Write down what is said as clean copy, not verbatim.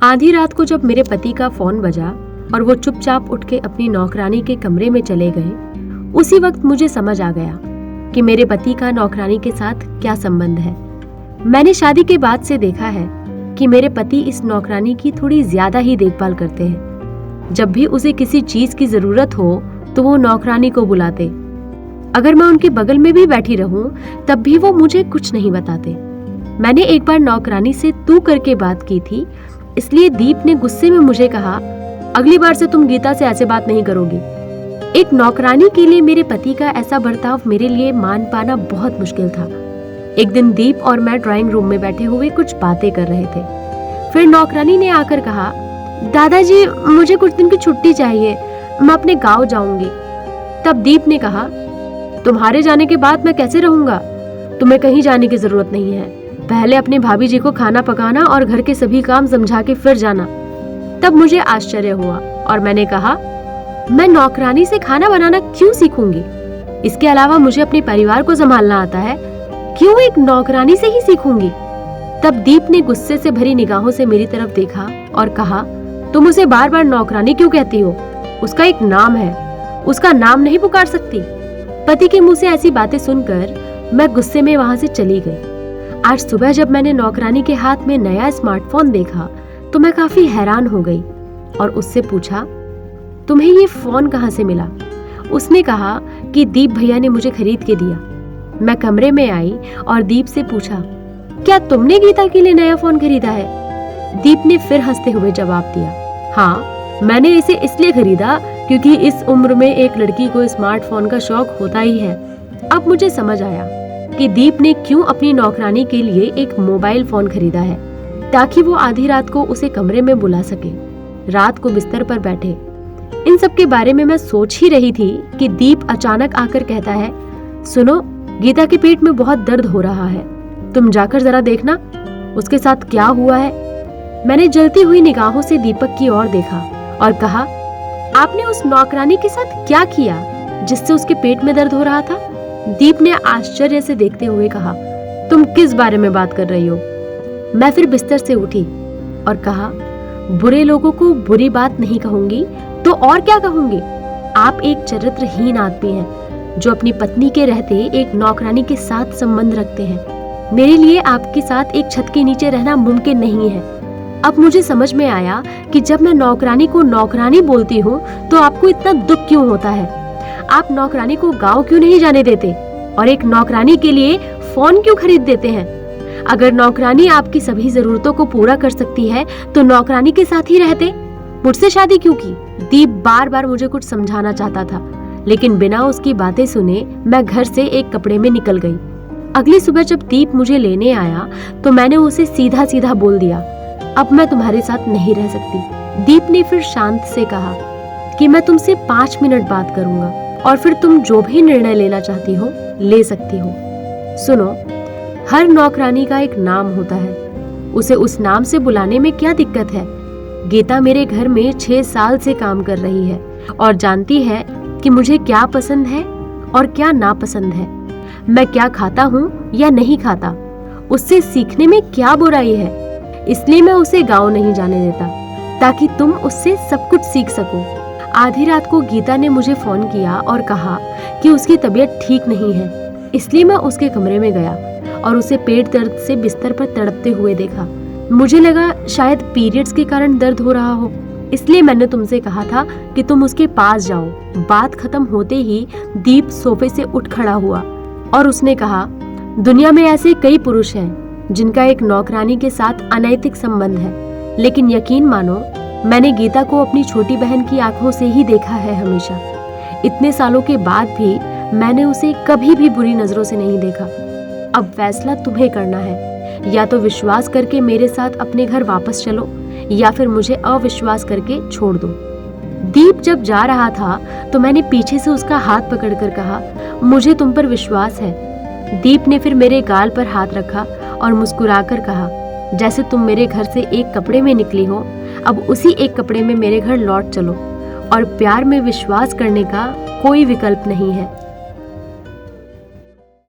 आधी रात को जब मेरे पति का फोन बजा और वो चुपचाप उठ के अपनी नौकरानी के कमरे में चले गए, उसी वक्त मुझे समझ आ गया कि मेरे पति का नौकरानी के साथ क्या संबंध है। मैंने शादी के बाद से देखा है कि मेरे पति इस नौकरानी की थोड़ी ज्यादा ही देखभाल करते हैं। जब भी उसे किसी चीज की जरूरत हो तो वो नौकरानी को बुलाते। अगर मैं उनके बगल में भी बैठी रहूं तब भी वो मुझे कुछ नहीं बताते। मैंने एक बार नौकरानी से तू करके बात की थी, इसलिए दीप ने गुस्से में मुझे कहा, अगली बार से तुम गीता से ऐसे बात नहीं करोगी। एक नौकरानी के लिए मेरे पति का ऐसा बर्ताव मेरे लिए मान पाना बहुत मुश्किल था। एक दिन दीप और मैं ड्राइंग रूम में बैठे हुए कुछ बातें कर रहे थे। फिर नौकरानी ने आकर कहा, दादाजी मुझे कुछ दिन की छुट्टी चाहिए, मैं अपने गांव जाऊंगी। तब दीप ने कहा, तुम्हारे जाने के बाद मैं कैसे रहूंगा? तुम्हें कहीं जाने की जरूरत नहीं है। पहले अपने भाभी जी को खाना पकाना और घर के सभी काम समझा के फिर जाना। तब मुझे आश्चर्य हुआ और मैंने कहा, मैं नौकरानी से खाना बनाना क्यों सीखूंगी? इसके अलावा मुझे अपने परिवार को संभालना आता है, क्यों एक नौकरानी से ही सीखूंगी? तब दीप ने गुस्से से भरी निगाहों से मेरी तरफ देखा और कहा, तुम उसे बार बार नौकरानी क्यों कहती हो? उसका एक नाम है, उसका नाम नहीं पुकार सकती? पति के मुंह से ऐसी बातें सुनकर मैं गुस्से में वहां से चली गई। आज सुबह जब मैंने नौकरानी के हाथ में नया स्मार्टफोन देखा तो मैं काफी हैरान हो गई और उससे पूछा, तुम्हें ये फोन कहाँ से मिला? उसने कहा कि दीप भैया ने मुझे खरीद के दिया। मैं कमरे में आई और दीप से पूछा, क्या तुमने गीता के लिए नया फोन खरीदा है? दीप ने फिर हंसते हुए जवाब दिया, हाँ, मैंने इसे इसलिए खरीदा क्योंकि इस उम्र में एक लड़की को स्मार्टफोन का शौक होता ही है। अब मुझे समझ आया कि दीप ने क्यों अपनी नौकरानी के लिए एक मोबाइल फोन खरीदा है, ताकि वो आधी रात को उसे कमरे में बुला सके, रात को बिस्तर पर बैठे। इन सब के बारे में मैं सोच ही रही थी कि दीप अचानक आकर कहता है, सुनो, गीता के पेट में बहुत दर्द हो रहा है, तुम जाकर जरा देखना उसके साथ क्या हुआ है। मैंने जलती हुई निगाहों से दीपक की ओर देखा और कहा, आपने उस नौकरानी के साथ क्या किया जिससे उसके पेट में दर्द हो रहा था? दीप ने आश्चर्य से देखते हुए कहा, तुम किस बारे में बात कर रही हो? मैं फिर बिस्तर से उठी और कहा, बुरे लोगों को बुरी बात नहीं कहूंगी तो और क्या कहूंगी? आप एक चरित्रहीन आदमी हैं जो अपनी पत्नी के रहते एक नौकरानी के साथ संबंध रखते हैं। मेरे लिए आपके साथ एक छत के नीचे रहना मुमकिन नहीं है। अब मुझे समझ में आया कि जब मैं नौकरानी को नौकरानी बोलती हूँ तो आपको इतना दुख क्यों होता है। आप नौकरानी को गांव क्यों नहीं जाने देते और एक नौकरानी के लिए फोन क्यों खरीद देते हैं? अगर नौकरानी आपकी सभी जरूरतों को पूरा कर सकती है तो नौकरानी के साथ ही रहते, मुझसे शादी क्यों की? दीप बार बार मुझे कुछ समझाना चाहता था, लेकिन बिना उसकी बातें सुने मैं घर से एक कपड़े में निकल गई। अगली सुबह जब दीप मुझे लेने आया तो मैंने उसे सीधा सीधा बोल दिया, अब मैं तुम्हारे साथ नहीं रह सकती। दीप ने फिर शांत से कहा कि मैं तुमसे 5 मिनट बात करूंगा और फिर तुम जो भी निर्णय लेना चाहती हो ले सकती हो। सुनो, हर नौकरानी का एक नाम होता है, उसे उस नाम से बुलाने में क्या दिक्कत है? गीता मेरे घर में 6 साल से काम कर रही है और जानती है कि मुझे क्या पसंद है और क्या नापसंद है, मैं क्या खाता हूँ या नहीं खाता, उससे सीखने में क्या बुराई है। इसलिए मैं उसे गाँव नहीं जाने देता ताकि तुम उससे सब कुछ सीख सको। आधी रात को गीता ने मुझे फोन किया और कहा कि उसकी तबीयत ठीक नहीं है, इसलिए मैं उसके कमरे में गया और उसे पेट दर्द से बिस्तर पर तड़पते हुए देखा। मुझे लगा शायद पीरियड्स के कारण दर्द हो रहा हो, इसलिए मैंने तुमसे कहा था कि तुम उसके पास जाओ। बात खत्म होते ही दीप सोफे से उठ खड़ा हुआ और उसने कहा, दुनिया में ऐसे कई पुरुष हैं जिनका एक नौकरानी के साथ अनैतिक संबंध है, लेकिन यकीन मानो मैंने गीता को अपनी छोटी बहन की आंखों से ही देखा है हमेशा। इतने सालों के बाद भी मैंने उसे कभी भी बुरी नजरों से नहीं देखा। अब फैसला तुम्हें करना है, या तो विश्वास करके मेरे साथ अपने घर वापस चलो या फिर मुझे अविश्वास करके छोड़ दो। दीप जब जा रहा था तो मैंने पीछे से उसका हाथ पकड़कर कहा, मुझे तुम पर विश्वास है। दीप ने फिर मेरे गाल पर हाथ रखा और मुस्कुराकर कहा, जैसे तुम मेरे घर से एक कपड़े में निकली हो, अब उसी एक कपड़े में मेरे घर लौट चलो और प्यार में विश्वास करने का कोई विकल्प नहीं है।